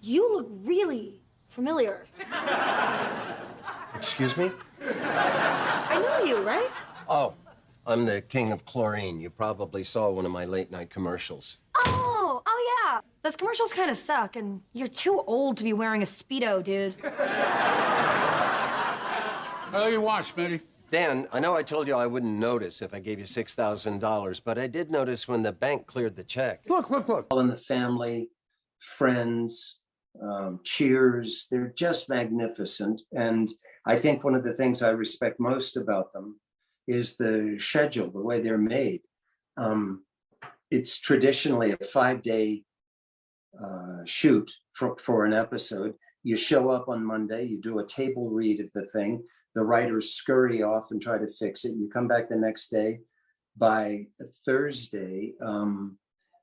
You look really familiar. Excuse me? I know you, right? Oh, I'm the king of chlorine. You probably saw one of my late-night commercials. Oh yeah. Those commercials kind of suck, and you're too old to be wearing a Speedo, dude. Well, you watch, Smitty. Dan, I know I told you I wouldn't notice if I gave you $6,000, but I did notice when the bank cleared the check. Look. All in the Family, Friends, Cheers, they're just magnificent. And I think one of the things I respect most about them is the schedule, the way they're made. It's traditionally a 5-day shoot for an episode. You show up on Monday, you do a table read of the thing. The writers scurry off and try to fix it. You come back the next day. By Thursday,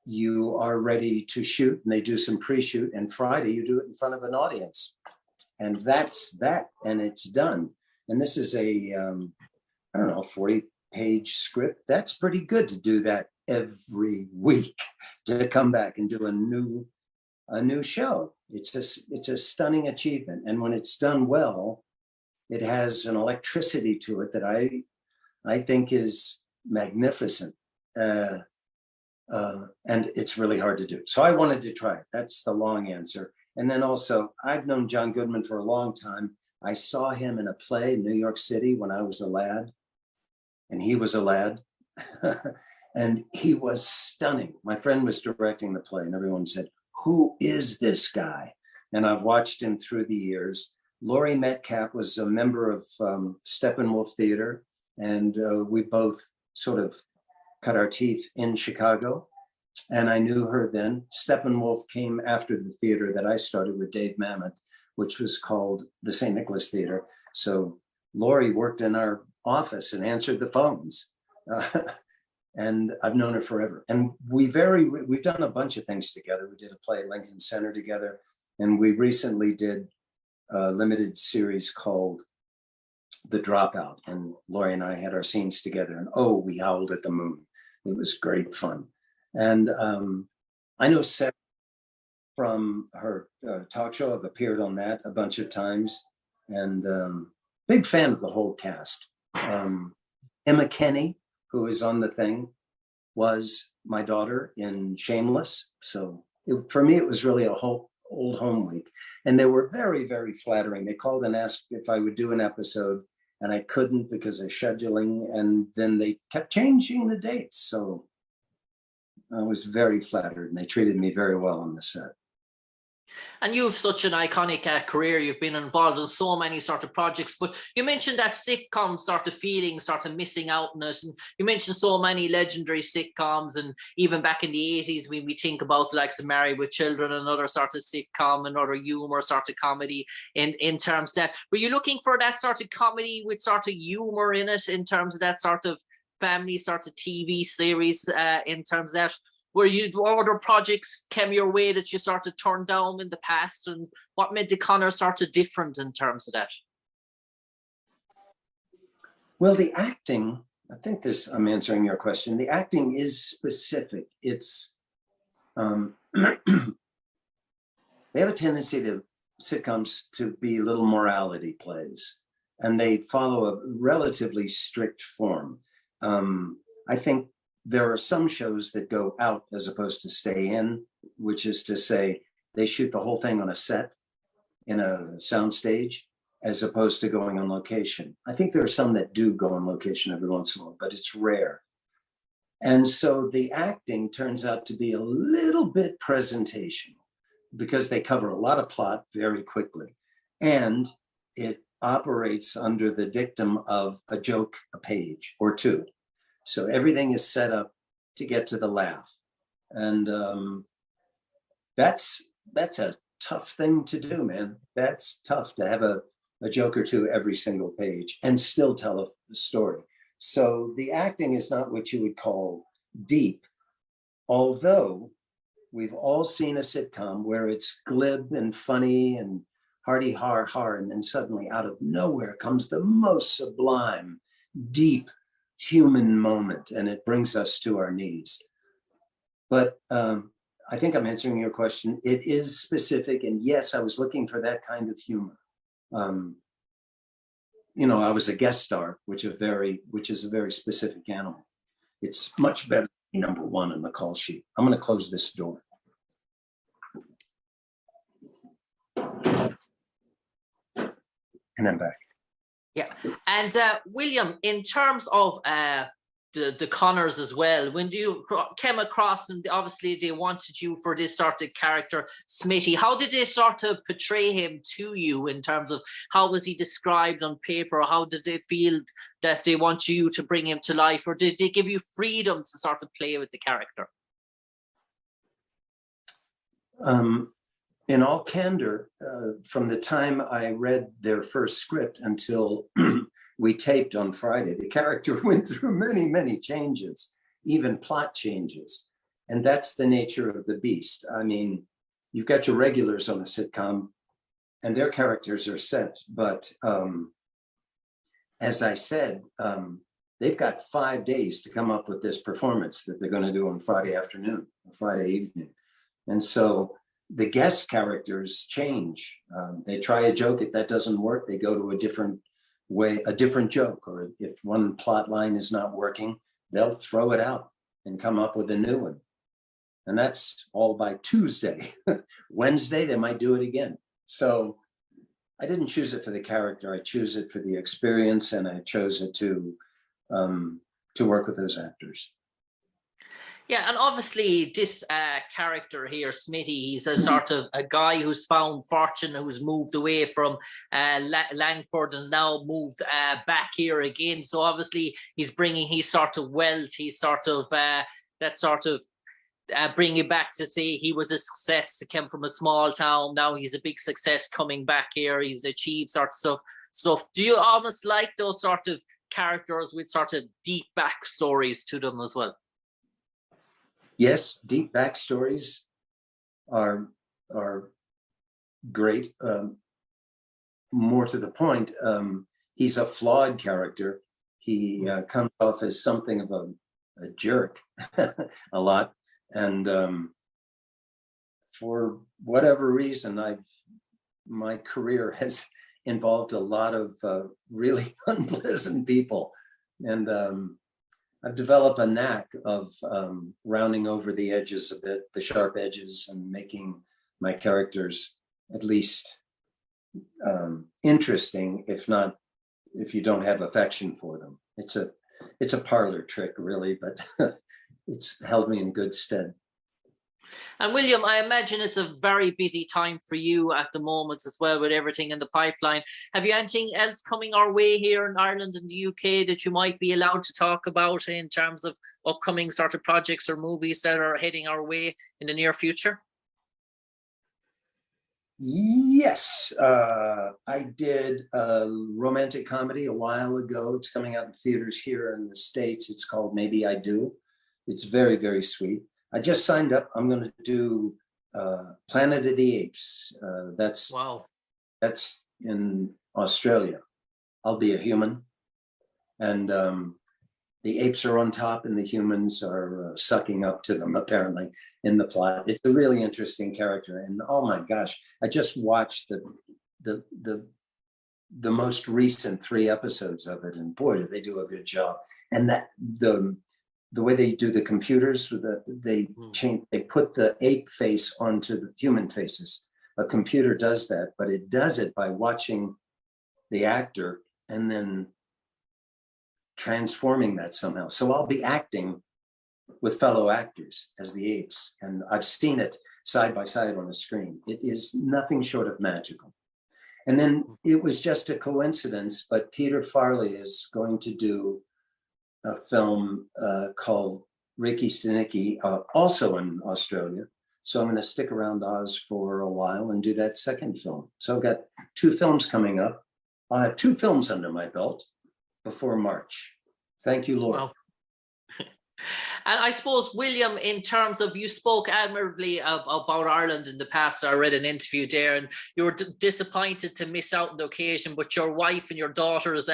you are ready to shoot, and they do some pre-shoot. And Friday, you do it in front of an audience. And that's that, and it's done. And this is a, 40-page script. That's pretty good to do that every week, to come back and do a new show. It's a stunning achievement. And when it's done well, it has an electricity to it that I think is magnificent. And it's really hard to do. So I wanted to try it. That's the long answer. And then also, I've known John Goodman for a long time. I saw him in a play in New York City when I was a lad, and he was a lad. And he was stunning. My friend was directing the play, and everyone said, "Who is this guy?" And I've watched him through the years. Laurie Metcalf was a member of Steppenwolf Theater, and we both sort of cut our teeth in Chicago. And I knew her then. Steppenwolf came after the theater that I started with Dave Mamet, which was called the St. Nicholas Theater. So Laurie worked in our office and answered the phones. And I've known her forever. And we've done a bunch of things together. We did a play at Lincoln Center together. And we recently did a limited series called The Dropout. And Laurie and I had our scenes together. And we howled at the moon. It was great fun. And I know Sarah from her talk show. I've appeared on that a bunch of times. And big fan of the whole cast. Emma Kenny, who is on the thing, was my daughter in Shameless. So for me, it was really a whole old home week. And they were very, very flattering. They called and asked if I would do an episode, and I couldn't because of scheduling. And then they kept changing the dates. So I was very flattered, and they treated me very well on the set. And you have such an iconic career. You've been involved in so many sort of projects, but you mentioned that sitcom sort of feeling, sort of missing out on it. And you mentioned so many legendary sitcoms, and even back in the 80s, when we think about the likes of Married with Children, another sort of sitcom, another humor sort of comedy in terms of that. Were you looking for that sort of comedy with sort of humor in it, in terms of that sort of family sort of TV series, in terms of that? Were you other projects came your way that you sort of turned down in the past, and what made the Connor sort of different in terms of that? Well, the acting, I think I'm answering your question. The acting is specific. It's, they have a tendency to sitcoms to be little morality plays, and they follow a relatively strict form. I think there are some shows that go out as opposed to stay in, which is to say they shoot the whole thing on a set in a sound stage as opposed to going on location. I think there are some that do go on location every once in a while, but it's rare. And so the acting turns out to be a little bit presentational because they cover a lot of plot very quickly. And it operates under the dictum of a joke a page or two. So everything is set up to get to the laugh. And that's a tough thing to do, man. That's tough to have a joke or two every single page and still tell a story. So the acting is not what you would call deep, although we've all seen a sitcom where it's glib and funny and hearty har, and then suddenly out of nowhere comes the most sublime, deep, human moment, and it brings us to our knees. But I think I'm answering your question. It is specific, and yes, I was looking for that kind of humor. You know, I was a guest star, which is a very specific animal. It's much better than number one in the call sheet. I'm going to close this door. And I'm back. Yeah. And William, in terms of the Connors as well, when you came across, and obviously they wanted you for this sort of character, Smitty, how did they sort of portray him to you in terms of how was he described on paper? Or how did they feel that they want you to bring him to life? Or did they give you freedom to sort of play with the character? In all candor, from the time I read their first script until we taped on Friday, the character went through many, many changes, even plot changes. And that's the nature of the beast. I mean, you've got your regulars on a sitcom and their characters are set. But as I said, they've got 5 days to come up with this performance that they're going to do on Friday afternoon, or Friday evening. And so the guest characters change. They try a joke. If that doesn't work, they go to a different way, a different joke. Or if one plot line is not working, they'll throw it out and come up with a new one. And that's all by Tuesday. Wednesday, they might do it again. So I didn't choose it for the character. I choose it for the experience, and I chose it to work with those actors. Yeah, and obviously this character here, Smitty, he's a sort of a guy who's found fortune, who's moved away from Langford and now moved back here again. So obviously he's bringing his sort of wealth, he's sort of that sort of bringing back to say he was a success, he came from a small town, now he's a big success coming back here, he's achieved sort of stuff. Do you almost like those sort of characters with sort of deep backstories to them as well? Yes, deep backstories are great. More to the point, he's a flawed character. He comes off as something of a jerk a lot. And for whatever reason, my career has involved a lot of really unpleasant people. And I've developed a knack of rounding over the edges a bit, the sharp edges, and making my characters at least interesting, if you don't have affection for them. It's a parlor trick, really, but it's held me in good stead. And William, I imagine it's a very busy time for you at the moment as well, with everything in the pipeline. Have you anything else coming our way here in Ireland and the UK that you might be allowed to talk about in terms of upcoming sort of projects or movies that are heading our way in the near future? Yes, I did a romantic comedy a while ago. It's coming out in theaters here in the States. It's called Maybe I Do. It's very, very sweet. I just signed up. I'm going to do Planet of the Apes. That's in Australia. I'll be a human, and the apes are on top, and the humans are sucking up to them. Apparently, in the plot, it's a really interesting character. And oh my gosh, I just watched the most recent 3 episodes of it, and boy, do they do a good job. And that the way they do the computers, they put the ape face onto the human faces. A computer does that, but it does it by watching the actor and then transforming that somehow. So I'll be acting with fellow actors as the apes, and I've seen it side by side on the screen. It is nothing short of magical. And then it was just a coincidence, but Peter Farley is going to do a film called Reiki Stenicki, also in Australia. So I'm going to stick around Oz for a while and do that second film. So I've got 2 films coming up. I'll have 2 films under my belt before March. Thank you, Lord. Wow. And I suppose, William, in terms of, you spoke admirably about Ireland in the past. I read an interview there, and you were disappointed to miss out on the occasion, but your wife and your daughters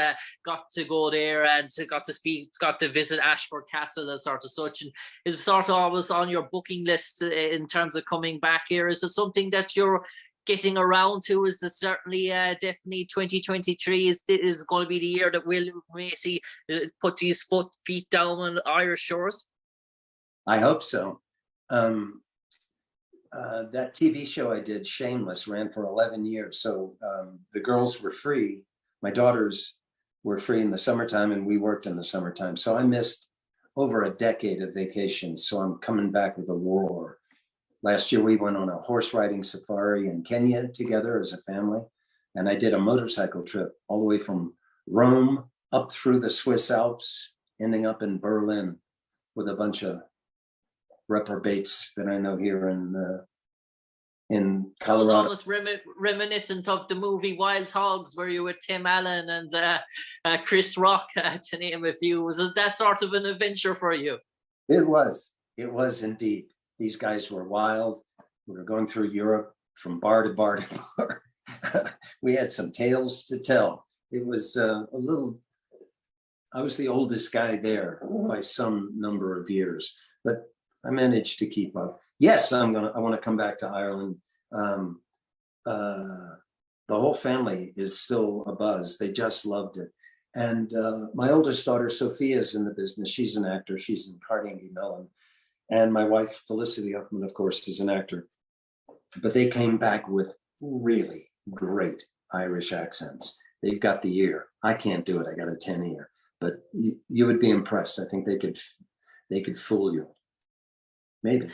got to go there and got to visit Ashford Castle and sort of such. And it's sort of always on your booking list in terms of coming back here. Is it something that you're getting around to? Is this certainly definitely 2023 is going to be the year that William Macy put his feet down on Irish shores? I hope so. That TV show I did, Shameless, ran for 11 years. So the girls were free. My daughters were free in the summertime, and we worked in the summertime. So I missed over a decade of vacations. So I'm coming back with a roar. Last year, we went on a horse riding safari in Kenya together as a family. And I did a motorcycle trip all the way from Rome up through the Swiss Alps, ending up in Berlin with a bunch of reprobates that I know here in Colorado. It was almost reminiscent of the movie Wild Hogs, where you were Tim Allen and Chris Rock, to name a few. Was it that sort of an adventure for you? It was indeed. These guys were wild. We were going through Europe from bar to bar to bar. We had some tales to tell. It was I was the oldest guy there by some number of years, but I managed to keep up. Yes, I want to come back to Ireland. The whole family is still abuzz. They just loved it. And my oldest daughter, Sophia, is in the business. She's an actor. She's in Carnegie Mellon. And my wife, Felicity Huffman, of course, is an actor. But they came back with really great Irish accents. They've got the ear. I can't do it. I got a 10 ear. But you would be impressed. I think they could fool you. Maybe.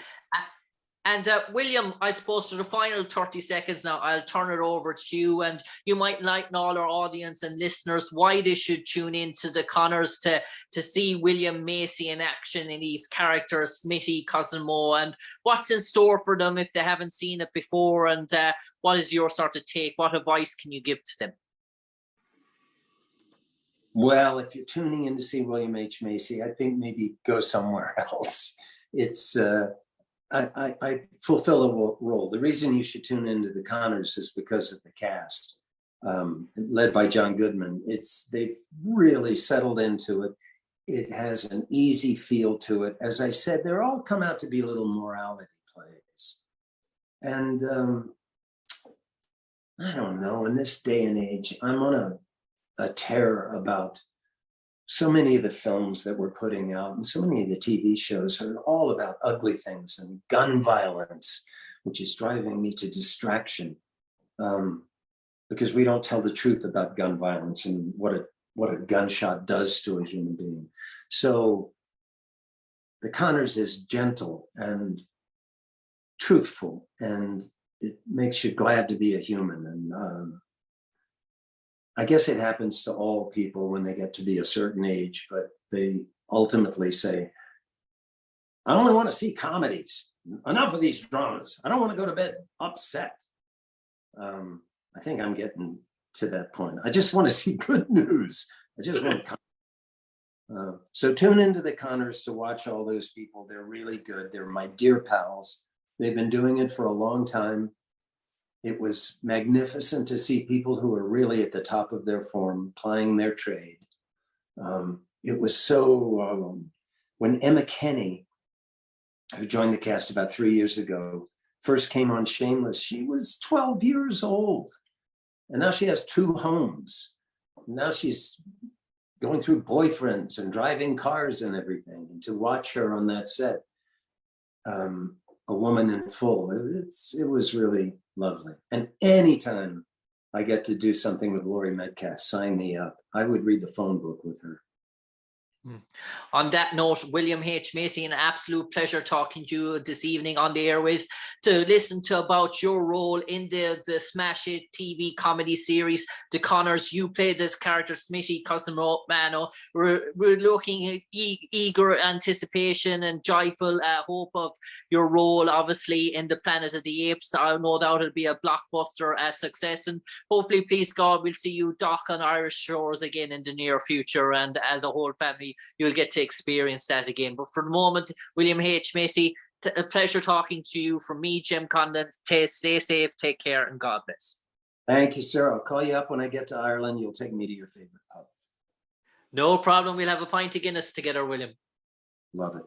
And William, I suppose for the final 30 seconds now, I'll turn it over to you, and you might enlighten all our audience and listeners why they should tune in to the Connors to see William Macy in action in his character Smitty Cusamano, and what's in store for them if they haven't seen it before, and what is your sort of take? What advice can you give to them? Well, if you're tuning in to see William H. Macy, I think maybe go somewhere else. It's I fulfill a role. The reason you should tune into the Connors is because of the cast, led by John Goodman. They've really settled into it. It has an easy feel to it. As I said, they're all come out to be little morality plays. And I don't know, in this day and age, I'm on a tear about so many of the films that we're putting out and so many of the TV shows are all about ugly things and gun violence, which is driving me to distraction, because we don't tell the truth about gun violence and what a gunshot does to a human being. So the Connors is gentle and truthful, and it makes you glad to be a human. And I guess it happens to all people when they get to be a certain age, but they ultimately say, I only want to see comedies. Enough of these dramas. I don't want to go to bed upset. I think I'm getting to that point. I just want to see good news. I just want so tune into the Connors to watch all those people. They're really good. They're my dear pals. They've been doing it for a long time. It was magnificent to see people who are really at the top of their form, plying their trade. It was so, when Emma Kenny, who joined the cast about 3 years ago, first came on Shameless, she was 12 years old. And now she has 2 homes. Now she's going through boyfriends and driving cars and everything. And to watch her on that set, a woman in full, it was really lovely. And anytime I get to do something with Laurie Metcalf, sign me up. I would read the phone book with her. On that note, William H. Macy, an absolute pleasure talking to you this evening on the airways to listen to about your role in the smash hit TV comedy series, The Connors. You played this character, Smitty Cusamano. We're looking at eager anticipation and joyful hope of your role, obviously, in the Planet of the Apes. I no doubt it'll be a blockbuster success, and hopefully, please God, we'll see you dock on Irish shores again in the near future, and as a whole family, hopefully you'll get to experience that again. But for the moment, William H. Macy, a pleasure talking to you. From me, Jim Conlan. Stay safe, take care, and God bless. Thank you, sir. I'll call you up when I get to Ireland. You'll take me to your favorite pub. No problem. We'll have a pint of Guinness together, William. Love it.